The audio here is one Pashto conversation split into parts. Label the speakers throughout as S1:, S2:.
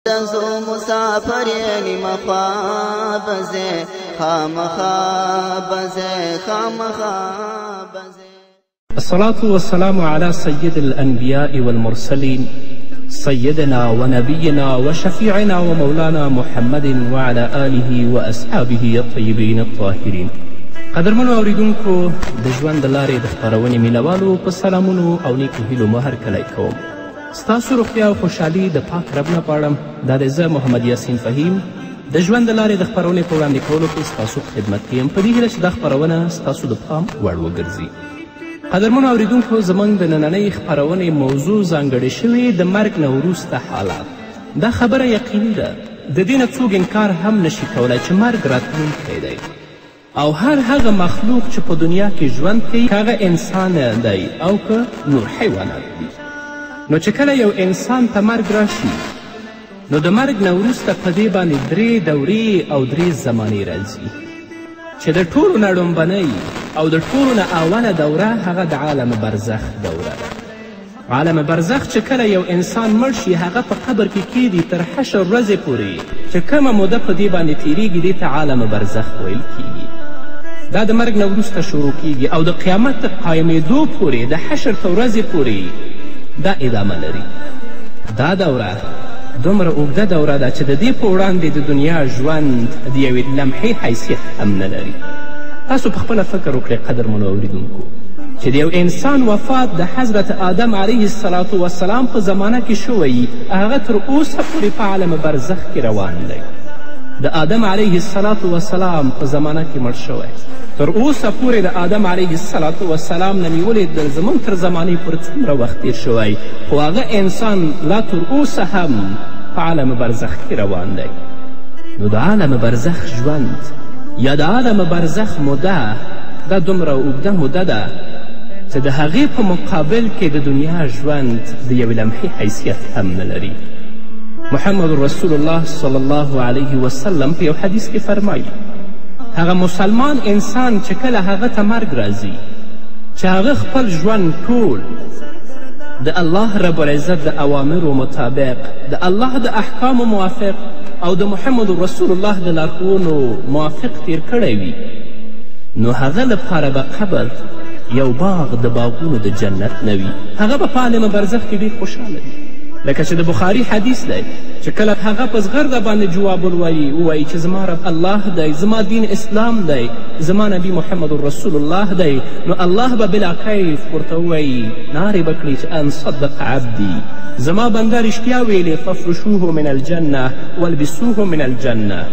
S1: زو مسافر نیم خواب زه خامخواب زه خامخواب زه.
S2: الصلاة والسلام على سيد الأنبياء والمرسلين سيدنا ونبينا وشفيعنا ومولانا محمد وعلى آله وأصحابه الطيبين الطاهرين. قدرمنو اوریدونکو د ژوند د لارې د خپرونې مینوالو په سلامونو او نیکو هیلو مو هرکلی کوم. ستاسو روغتیا او خوشحالي د پاک رب نه غواړم. دا دی زه محمد یاسین فهیم د ژوند د لارې د خپرونې په وړاندې کولو کې ستاسو په خدمت کې یم، په دې هیله چې دا خپرونه ستاسو د پام وړ وګرځي. قدرمنو اوریدونکو، زموږ د نننۍ خپرونې موضوع ځانګړې شوې د مرګ نه وروسته حالات. دا خبره یقیني ده، د دې نه څوک انکار هم نشي کولی چې مرګ راتلونکی دی او هر هغه مخلوق چې په دنیا کې ژوند کوي هغه انسان دی او که نور حیوانات دي. نو چې کله یو انسان ته مرګ راشي نو د مرګ نه وروسته په دې باندې 3 دورې او 3 زمانې راځي چې د ټولو نه لومبنۍ او د ټولو نه اوله دوره هغه د عالم برزخ دوره ده. عالم برزخ چې کله یو انسان مړ شي هغه په قبر کې کیدي تر حشر ورځې پورې چې کومه موده په دې باندې تیریږي دې ته عالم برزخ ویل کیږي. دا د مرګ نه وروسته شروع کیږي او د قیامت تر قایمېدو پورې د حشر تر ورځې پورې دا ادامه لري. دا دوره دومره اوږده دوره ده چې د دې په وړاندې د دنیا ژوند د یوې لمحې حیثیت هم نه لري. تاسو په خپله فکر وکړئ قدرمنو اوریدونکو چې د یو انسان وفات د حضرت آدم علیه السلام په زمانه کې شوی، هغه تر اوسه پورې په عالم برزخ کې روان دی. د آدم علیه السلام په زمانه کې مړ شوی، تر اوسه پورې د آدم علیه السلام نه نیولې د زموږ تر زمانې پورې څومره وخت تیر شوی، خو هغه انسان لا تر اوسه هم په عالم برزخ کې روان دی. نو د عالم برزخ ژوند یا د عالم برزخ موده دا دومره اوږده موده ده چې د هغې په مقابل کې د دنیا ژوند د یوې لمحې حیثیت هم نه لري. محمد رسول الله صلی الله علیه وسلم په یو حدیث کې فرمایي هغه مسلمان انسان چې کله هغه ته مرګ راځي چې هغه خپل ژوند ټول د الله رب العزت د اوامرو مطابق، د الله د احکامو موافق او د محمد رسول الله د لارښوونو موافق تیر کړی وي، نو هغه لپاره به قبر یو باغ د باغونو د جنت نه وي. هغه به په عالم برزخ کې ډېر خوشحاله وي، لکه چې د بخاري حدیث دی چې کله هغه په زغرده باندې جواب ووایي چې زما رب الله دی، زما دین اسلام دی، زما نبی محمد رسول الله دی، نو الله به بلاکیف ورته ووایي، نارې به کړي چې ان صدق عبدي، زما بنده رښتیا ویلې، ففرشوه من الجنه والبسوه من الجنه.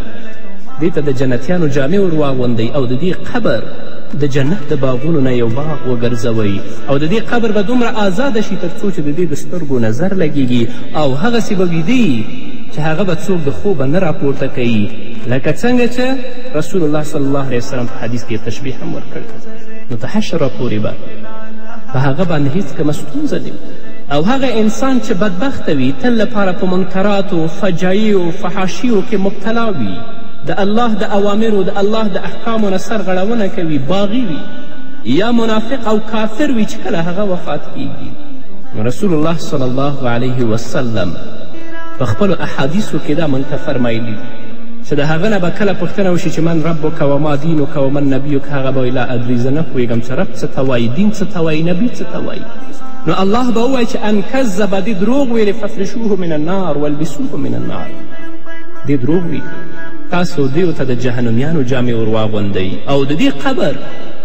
S2: دې ته د جنتیانو جامې ور واغوندئ او د دې قبر د جنت د باغونو نه یو باغ وګرځوئ او د دې قبر به دومره آزاده شي تر څو چې د دې د سترګو نظر لګیږي او هغسې به ویده چې هغه به څوک د خوبه نه راپورته کوي، لکه څنګه چې رسول الله صلی الله علیه وسلم په حدیث کې تشبیح هم ورکړ. نو ته حشره پورې به په هغه باندې هیڅ کومه ستونزه نه او هغه انسان چې بدبخته وي تل لپاره په منکراتو، فجایعو، فحاشیو کې مبتلا وي، د الله د اوامرو، د الله د احکامو نه سرغړونه کوي، باغي وي یا منافق او کافر وي چې کله هغه وفات کیږي. رسول الله صلی الله علیه وسلم په خپلو احادیثو کې دا موږ ته فرمایلي چې د هغه نه به کله پوښتنه وشي چې من ربک و ما دینک و من نبیک، هغه به لا ادري، زه نه پوهېږم چې رب څه ته وایي، دین څه ته وایي، نبي څه ته وایي. نو الله به ووایي چې ان کذب، دې دروغ ویلې، ففرشوه من النار والبسوه من النار، دې دروغ وي، تاسو دیو ته د جهنمیانو جامې ور واغوندئ او د دې قبر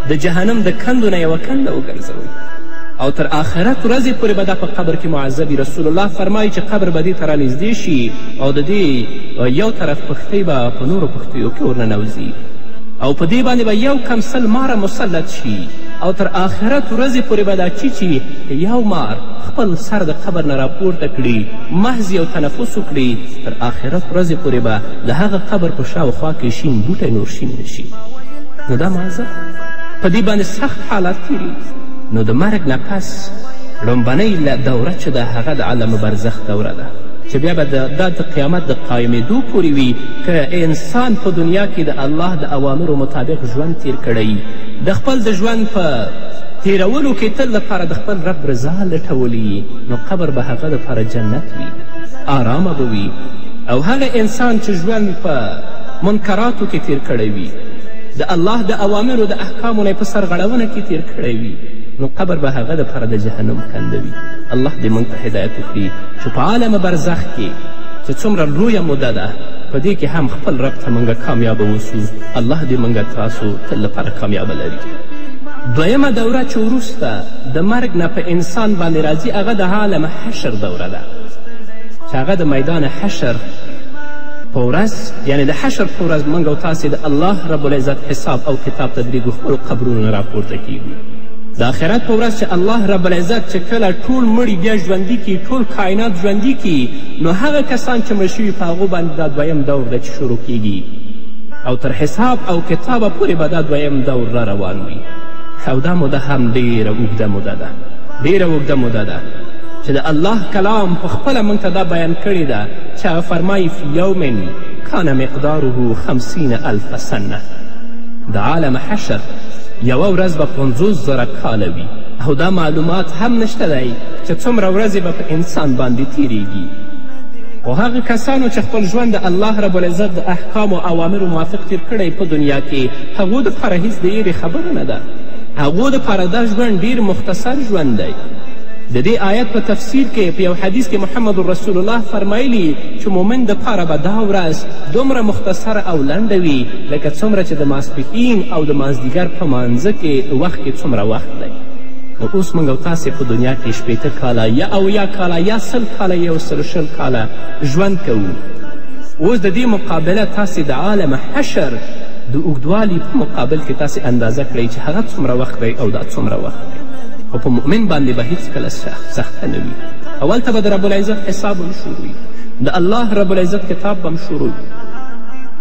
S2: د جهنم د کندو نه یوه کنده وګرځوئ او تر آخرت ورځې پورې به دا په قبر کې معذبي. رسول الله فرمایي چې قبر به دې ته رانږدې شي او د دې یو طرف پښتۍ به په نورو پښتیو کې ورننوځي او په دې باندې به یو کم سل ماره مسلط شي او تر آخرت ورځې پورې به دا چیچي یو مار خپل سر د قبر نه راپورته کړي، محض یو تنفس وکړي، تر آخرت ورځې پورې به د هغه قبر په شاوخوا کې شین بوټی نور شین نشي. نو دا معذب په دې باندې سخت حالات تېرېږي. نو د مرګ نه پس لومبنۍ دوره چې ده هغه د عالم برزخ دوره ده چې بیا به دا د قیامت د قایمېدو پورې وي که انسان په دنیا کې د الله د اوامرو مطابق ژوند تیر کړی، د خپل د ژوند په تیرولو کې تل لپاره د خپل رب رضا لټولی، نو قبر به هغه دپاره جنت وي، آرامه به وي او هغه انسان چې ژوند په منکراتو کې تیر کړی وي، د الله د اوامرو د احکامو نه په سرغړونه کې تیر کړی وي، نو قبر به هغه دپاره د جهنم کنده وي. الله دې موږ ته هدایت وکړي چې په عالم برزخ کې چې څومره لویه موده ده په دې کې هم خپل رب ته موږ کامیابه اوسو. الله دې موږ تاسو تل لپاره کامیابه لري. دویمه دوره چې وروسته د مرګ نه په انسان باندې راځي هغه د عالم حشر دوره ده، چې هغه د میدان حشر په ورځ، یعنې د حشر په ورځ موږ او تاسې د الله رب العزت حساب او کتاب ته درېږو، خپلو قبرونو نه راپورته کیږو. د آخرت په ورځ چې الله رب العزت چې کله ټول مړي بیا ژوندي کي، ټول کائنات ژوندي کي، نو هغه کسان چې مړه شوي په هغو باندې دا دویم دور ده چې شروع کیږي، او تر حساب او کتابه پورې به دا دویم دور را روان وي. او دا موده هم ډېره اوږده موده ده، ډېره اوږده موده ده چې د الله کلام په خپله موږ ته دا بیان کړې ده چې هغه فرمایي فی یوم کان مقداره 50,000 سنه. د عالم حشر یوه ورځ به 50,000 کاله وي، او دا معلومات هم نشته دی چې څومره ورځې به په انسان باندې تیریږي. خو هغه کسانو چې خپل ژوند د الله رب العزت د احکامو او اوامرو موافق تیر کړی په دنیا کې، هغو دپاره هیڅ د یېرې خبره نه ده. هغو دپاره دا ژوند ډیر مختصر ژوند دی. د دې آیت په تفسیر کې په یو حدیث کې محمد رسول الله فرمایلی چې مومن دپاره به دا ورځ دومره مختصره او لنډه وي لکه څومره چې د ماسپښین او د مازدیګر په مانځه کې وخت کې څومره وخت دی. نو اوس موږ او تاسې په دنیا کې 80 کاله یا 80 کاله یا 100 کاله یا 120 کاله ژوند کوو. اوس د دې مقابله تاسې د عالم حشر د اوږدوالي په مقابل کې تاسې اندازه کړئ چې هغه څومره وخت دی او دا څومره وخت دی. خو په مؤمن باندې به هیڅکله سخته نه وي. اول ته به د رب العزت حساب هم شروع وي، د الله رب العزت کتاب به هم شروع وي.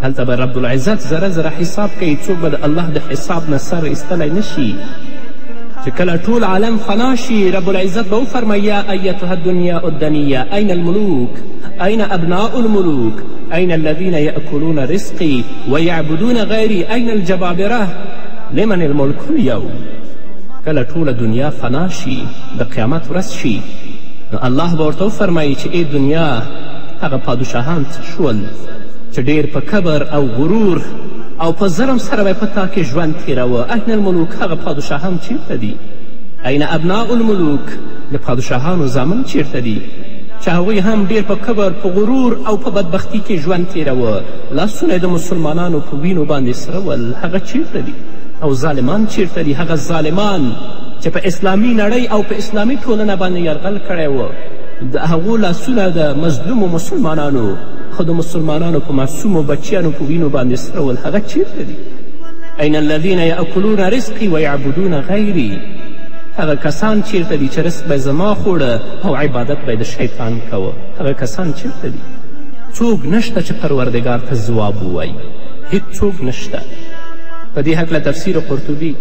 S2: هلته به رب العزت زره زره حساب کوي، څوک به د الله د حساب نه سر ایستلی نشي. چې کله ټول عالم فنا شي، رب العزت به وفرمایي یا ایتها الدنیا الدنیه این الملوک این ابناء الملوک این الذین یأکلون رزقی ویعبدون غیری این الجبابره لمن الملک اليوم. کله ټوله دنیا فنا شي، د قیامت ورځ شي، نو الله به ورته وفرمایي چې ای دنیا هغه پادشاهان څه شول چې ډیر په کبر او غرور او په ظلم سره به په تا کې ژوند تېروه. این الملوک هغه پادشاهان چیرته دي؟ این ابناء الملوک د پادشاهانو زامن چیرته دي چې هغوی هم ډیر په کبر، په غرور او په بدبختي کې ژوند تېروه. لاسونه یې د مسلمانانو په وینو باندې سره ول، هغه چیرته دي؟ او ظالمان چیرته دي؟ هغه ظالمان چې په اسلامي نړۍ او په اسلامي ټولنه باندې یرغل کړی و، د هغو لاسونه د مظلومو مسلمانانو، خو د مسلمانانو په معصومو بچیانو په وینو باندې سره ول، هغه چیرته دي؟ این الذین یأکلون رزقی ویعبدون غیری. هغه کسان چیرته دي چې رزق به زما خوړه او عبادت به د شیطان کوه؟ هغه کسان چیرته دي؟ څوک نشته چې پروردګار ته ځواب ووایي، هیڅوک نشته. په دې هکله تفسیر قرطبي،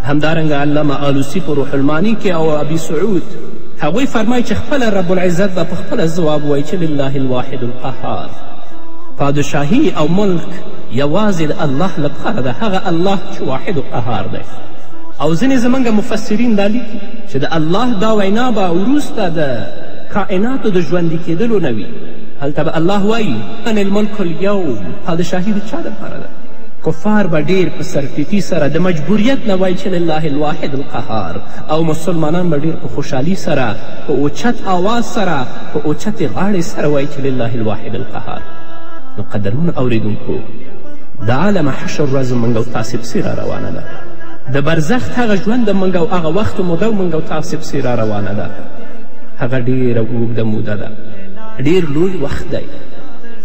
S2: همدارنګه علامه آلوسی په روح المانی کې او ابي سعود، هغوی فرمایي چې خپله رب العزت به په خپله ځواب وایي چې لله الواحد القهار. پادشاهي او ملک یوازې د الله لپاره ده، هغه الله چې واحد و قهار دی. او ځینې زموږ مفسرین دا لیکي چې د الله دا وینا به وروسته د کائناتو د ژوندي کېدلو نه وي. هلته به الله وایي ان الملک الیوم، پادشاهي د چا دپاره ده؟ کفار به ډیر په سرټیټي سره د مجبوریت نه وایي چې لله الواحد القهار، او مسلمانان به ډیر په خوشحالي سره، په اوچت آواز سره، په اوچتې غاړې سره وایي چې لله الواحد القهار. نو قدرمنو اوریدونکو، د عالم حشر ورځ موږ او تاسې پسې را روانه ده. د برزخ هغه ژوند موږ او هغه وخت موده موږ او تاسې پسې را روانه ده. هغه ډیره اوږده موده ده، ډیر لوی وخت دی.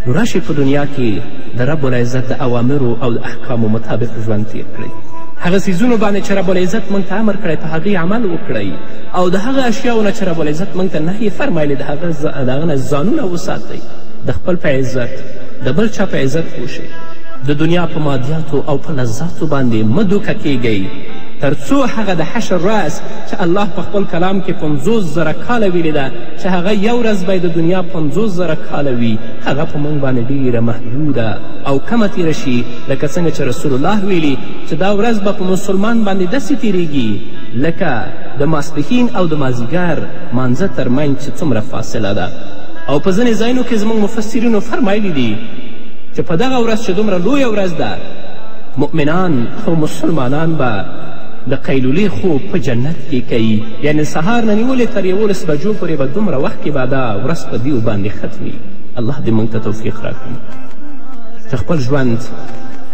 S2: نو راشئ په دنیا کې د رب العزت د اوامرو او د احکامو مطابق ژوند تیر کړئ. هغه څیزونو باندې چې رب العزت موږ ته امر کړی په هغې عمل وکړئ، او د هغه اشیاو نه چې رب العزت موږ ته نهیې فرمایلی د هغه نه ځانونه وساتئ. د خپل په عزت، د بل چا په عزت پوه د دنیا په مادیاتو او په لذاتو باندې مه دوکه کیږئ، تر څو هغه د حشر ورځ چې الله په خپل کلام کې 50,000 کاله ویلې ده چې هغه یو ورځ به د دنیا 50,000 کاله وي، هغه په موږ باندې ډیره محدوده او کمه تیره شي، لکه څنګه چې رسول الله ویلي چې دا ورځ به په مسلمان باندې داسې تیریږي لکه د ماسپښین او د مازدیګر مانځه ترمنځ چې څومره فاصله ده. او په ځینې ځایونو کې زموږ مفسرینو فرمایلی دي چې په دغه ورځ چې دومره لویه ورځ ده مؤمنان او مسلمانان به د قیلولې خوب په جنت کې کوي، یعنې سهار نه نیولې تر 11 بجو پورې به دومره وخت کې به دا ورځ په دیو باندې ختمي. الله دې موږ ته توفیق راکړي چې خپل ژوند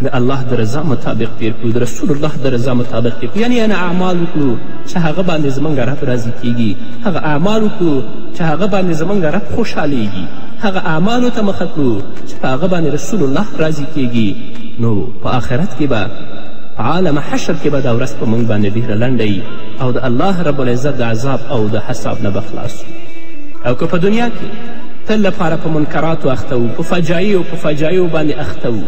S2: د الله د رضا مطابق تیر کړو، د رسول الله د رضا مطابق تیر کړو، یعنې اعمال وکړو چې هغه باندې زموږ رب راضي کیږي، هغه اعمال وکړو چې هغه باندې زموږ رب خوشحالیږي، هغه اعمالو ته مخه کړو چې په هغه باندې رسول الله راضي کیږي. نو په آخرت کې به په عالم حشر کې به دا ورځ په موږ باندې ډېره لنډه او د الله رب العزت د عذاب او د حساب نه به خلاص او که په دنیا کې تل لپاره په منکراتو اخته وو، په فجایعو باندې اخته وو،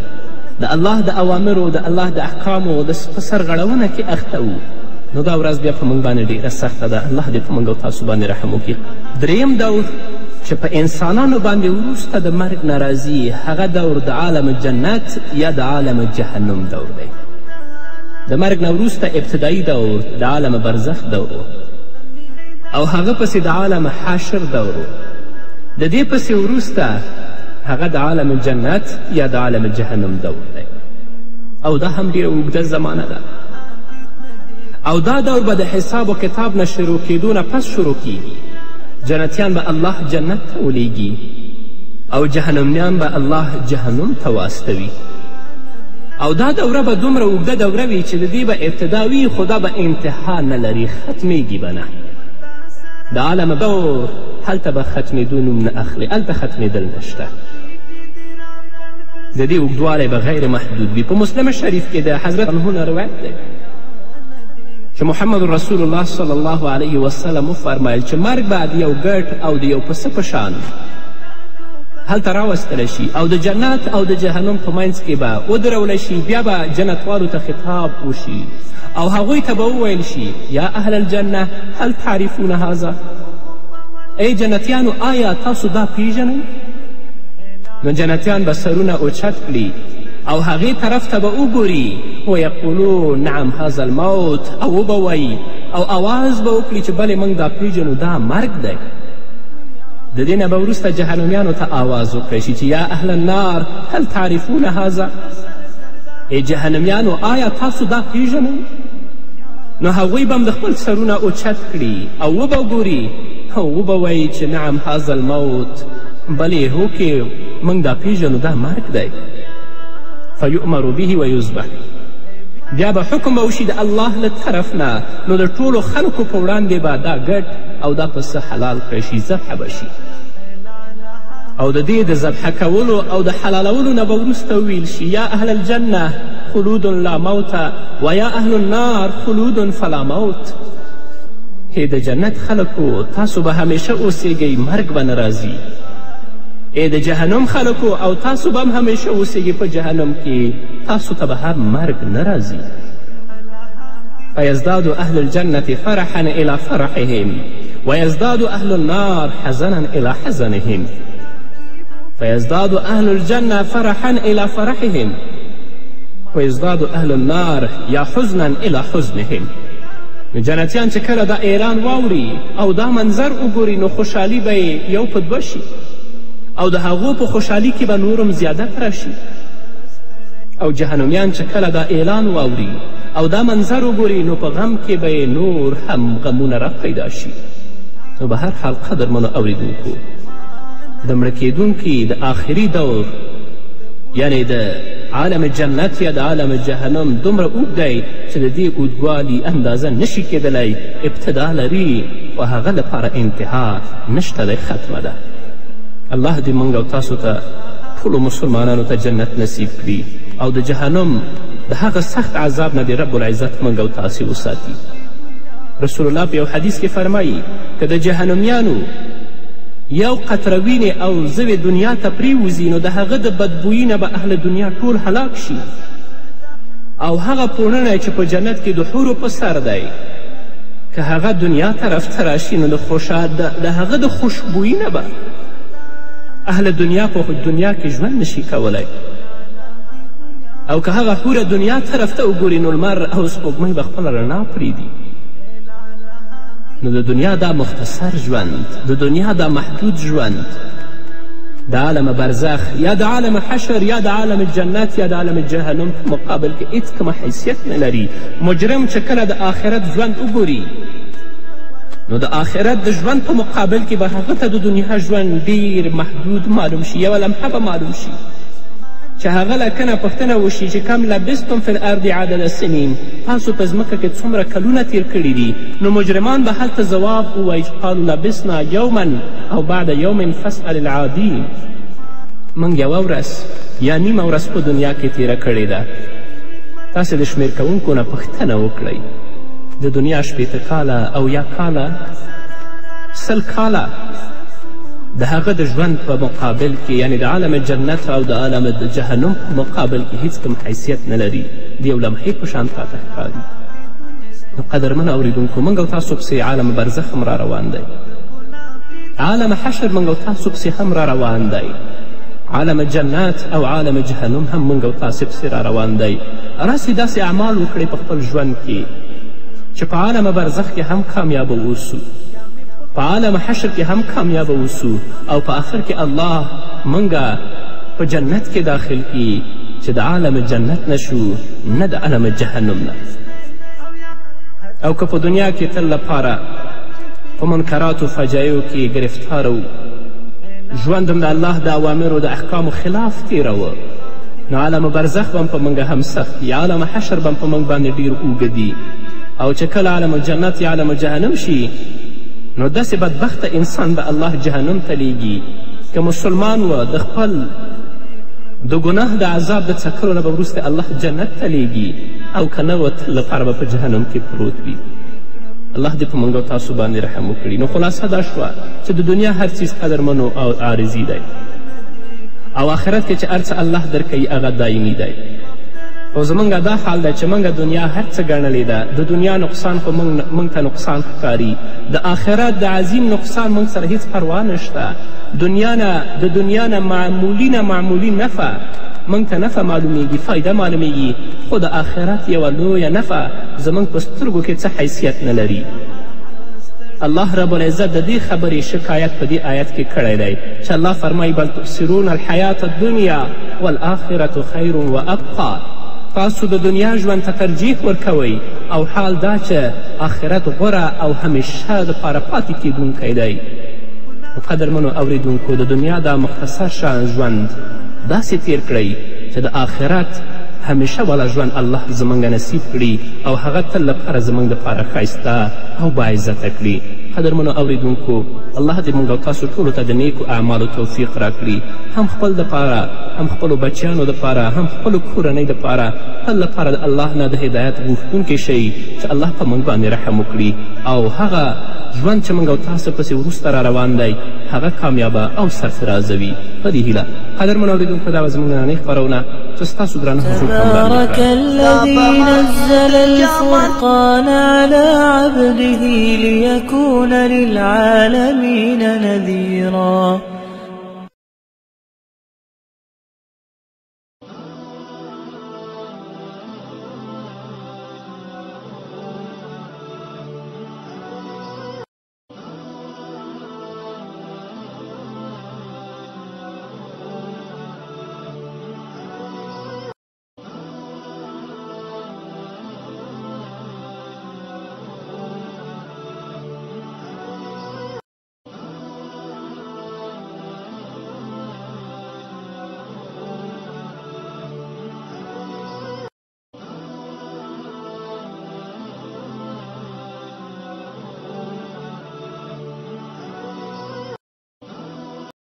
S2: د الله د اوامرو د الله د احکامو په سرغړونه کې اخته وو، نو دا ورځ بیا په موږ باندې ډېره سخته ده. الله دې په موږ او تاسو باندې رحم وکړي. دریم دور چې په انسانانو باندې وروسته د مرګ نه راځي هغه دور د عالم جنت یا د عالم جهنم دور دی. د مرګ نه وروسته ابتدایي دور د عالم برزخ دور او هغه پسې د عالم حاشر دور، د دې پسې وروسته هغه د عالم جنت یا د عالم جهنم دور دی او دا هم ډېره اوږده زمانه ده او دا دور به د حساب و کتاب نه شروع کېدو نه پس شروع کیږي. جنتیان به الله جنت ته ولیږي او جهنمیان به الله جهنم ته واستوي او دا دوره به دومره اوږده دوره وي چې د دې به ابتدا وي خو دا به انتها نه لري، ختمیږي به نه. د عالم دور هلته به ختمېدو نوم نه اخلي، هلته ختمېدل نشته، د دې اوږدوالی به غیر محدود وي. په مسلم شریف کې د حضرت عنه نه روایت دی چې محمد رسول الله صلی الله علیه وسلم وفرمیل چې مرګ به د یو ګټ او د یو پسه په شان هلته راوستلی شي او د جنت او د جهنم په منځ کې به ودرولی شي، بیا به جنتوالو ته خطاب وشي او هغوی ته به وویل شي یا اهل الجنه هل تعرفون هذا، ای جنتیانو آیا تاسو دا پیژنئ؟ نو جنتیان به سرونه اوچت کړي او هغې طرف ته به وګوري ویقولون نعم هذا الموت او وبه وایي او آواز به وکړي چې بلې موږ دا پیژنو دا مرګ دی. د دې نه به وروسته جهنمیانو ته آواز وکړی شي چې یا اهل النار هل تعرفون هذا، ای جهنمیانو آیا تاسو دا پیژنئ؟ نو هغوی به هم د خپل سرونه اوچت کړي او وبه ګوري او وبه وایي چې نعم هذا الموت، بلې هوکې موږ دا پیژنو دا مرګ دی. فیؤمر به و یذبح، بیا به حکم به وشي د الله له طرف نه، نو د ټولو خلکو په وړاندې به دا ګډ او دا پسه حلال کړی شي، ذبحه به شي او د دې د ذبحه کولو او د حلالولو نه به وروسته وویل شي یا اهل الجنه خلود لا موت و یا اهل النار خلود فلا موت، ای د جنت خلکو تاسو به همیشه اوسیږئ، مرګ به نه راځي. ای د جهنم خلکو او تاسو به هم همیشه اوسیږئ په جهنم کې، تاسو ته به هم مرګ نه راځي. فیزداد اهل الجنة فرحا الى فرحهم ويزداد اهل النار حزنا الى حزنهم. فيزداد اهل الجنة فرحا الى فرحهم ويزداد اهل النار یا حزنا الى حزنهم. جنتیان چې کله دا اعلان واوري او دا منظر وګوري نو خوشحالي به یو په دوه شي او د هغو په خوشحالي کې به نورم زیادت راشي او جهنمیان چې کله دا اعلان واوري او دا منظر وګوري نو په غم کې به نور هم غمونه را پیدا شي. نو به هر حال قدرمنو اوریدونکو د مړه کیدونکي د آخري دور یعنی د عالم جنت یا د عالم جهنم دومره اوږد دی چې د دې اوږدوالي اندازه نشي کیدلی، ابتدا لري خو هغه لپاره انتها نشته دی، ختمه ده. الله دې موږ او تاسو ته ټولو مسلمانانو ته جنت نصیب کړي او د جهنم د هغه سخت عذاب نه دې رب العزت موږ او تاسې وساتي. رسول الله په یو حدیث کې فرمایي که د جهنمیانو یو قطره وینې او زوی دنیا ته پریوځي نو د هغه د بدبویي نه به اهل دنیا ټول هلاک شي او هغه پوړنی چې په جنت کې د حورو په سر دی که هغه دنیا طرف ته راشي نو د هغه د خوشبویي نه به اهل دنیا په دنیا کې ژوند نشي کولی او که هغه حوره دنیا طرف ته وګوري نو لمر او سپوږمۍ به خپله رڼا پرېږدي. نو د دنیا دا مختصر ژوند، د دنیا دا محدود ژوند د عالم برزخ یا د عالم حشر یا د عالم جنت یا د عالم جهنم په مقابل کې هیڅ کومه حیثیت نه لري. مجرم چې کله د آخرت ژوند وګوري نو د آخرت د ژوند په مقابل کې به هغه ته د دنیا ژوند ډیر محدود معلوم شي، یوه لمحه به معلوم شي چې هغه لکنه پوښتنه وشي چې کم لبستم فی الارض عدد سنین، تاسو په ځمکه کې څومره کلونه تیر کړي دي، نو مجرمان به هلته ځواب ووایي قالو لبسنا یوما او بعد یوم فاسأل العادین. موږ یوه ورځ یا نیمه ورځ په دنیا کې تیره کړې ده. تاسې د شمېر کوونکو نه پوښتنه وکړئ د دنیا 80 کاله او یا کاله 100 کاله د هغه د ژوند په مقابل کې یعنی د عالم جنت او د عالم جهنم په مقابل کې هیڅ کوم حیثیت نه لري، د یو لمحې په شان تاته ښکاري. نو قدرمنو اورېدونکو، موږ او تاسو پسې عالم برزخ هم را روان دی، عالم حشر موږ او تاسو پسې هم را روان دی، عالم جنت او عالم جهنم هم موږ او تاسې پسې را روان دی. راسې داسې اعمال وکړئ په خپل ژوند کې چې په عالم برزخ کې هم کامیابه اوسو، په عالم حشر کې هم کامیابه اوسو او په آخر کې الله منګه په جنت کې داخل کی چې د عالم جنت نشو نه د عالم جهنم نه. او که په دنیا کې تل لپاره په منکراتو فجایو کې گرفتار و، ژوند هم د الله د اوامرو د احکامو خلاف تیروه، نو عالم برزخ به په موږ هم سخت وي، عالم حشر به په موږ باندې ډیر اوږدي، او چې کله عالم جنت یا عالم جهنم شي نو داسې بدبخته انسان به الله جهنم ته لیږي که مسلمان و د خپل د ګناه د عذاب د څکلو نه به وروسته الله جنت ته لیږي، او که نه و تل لپاره به په جهنم کې پروت وي. الله دې په موږ او تاسو باندې رحم وکړي. نو خلاصه دا شوه چې د دنیا هر څیز قدرمنو او عارضي دی، او آخرت کې چې هر څه الله درکوي هغه دایمي دی. او زمونږ دا حال ده چې موږ دنیا هر څه ګڼلې ده، د دنیا نقصان خو موږ ته نقصان ښکاري، د آخرت د عظیم نقصان موږ سره هیڅ پروا نشته. د دنیا نه معمولي نفع موږ ته نفع معلومیږي، فایده معلومیږي، خو د آخرت یوه لویه نفع زموږ په سترګو کې څه حیثیت نه لري. الله رب العزت د دې خبرې شکایت په دې آیت کې کړی دی چې الله فرمایي بل تبصرون الحیات الدنیا والآخرة خیر وابقا. تاسو د دنیا ژوند ته ترجیح ورکوئ او حال دا چې آخرت غوره او همیشه دپاره پاتې کیدونکی دی. قدرمنو اوریدونکو، د دنیا دا مختصر شان ژوند داسې تیر کړئ چې د آخرت همیشه والا ژوند الله زموږ نصیب کړي او هغه تل لپاره زموږ دپاره ښایسته او باعزته کړي. قدرمنو اوریدونکو، الله دې موږ او تاسو ټولو ته د نیکو اعمالو توفیق راکړي، هم خپل دپاره، هم خپلو بچیانو دپاره، هم خپلو کورنۍ دپاره تل لپاره د الله نه د هدایت غوښتونکي شئ چې الله په موږ باندې رحم وکړي او هغه ژوند چې موږ او تاسو پسې وروسته را روان دی هغه کامیابه او سرفرازه وي. په دې هیله قدرمنو اوریدونکو، دا به زموږ نننۍ خپرونه چې ستاسو درانه حضور ته
S3: تبارك الذي نزل الفرقان على عبده ليكون للعالمين نذيرا.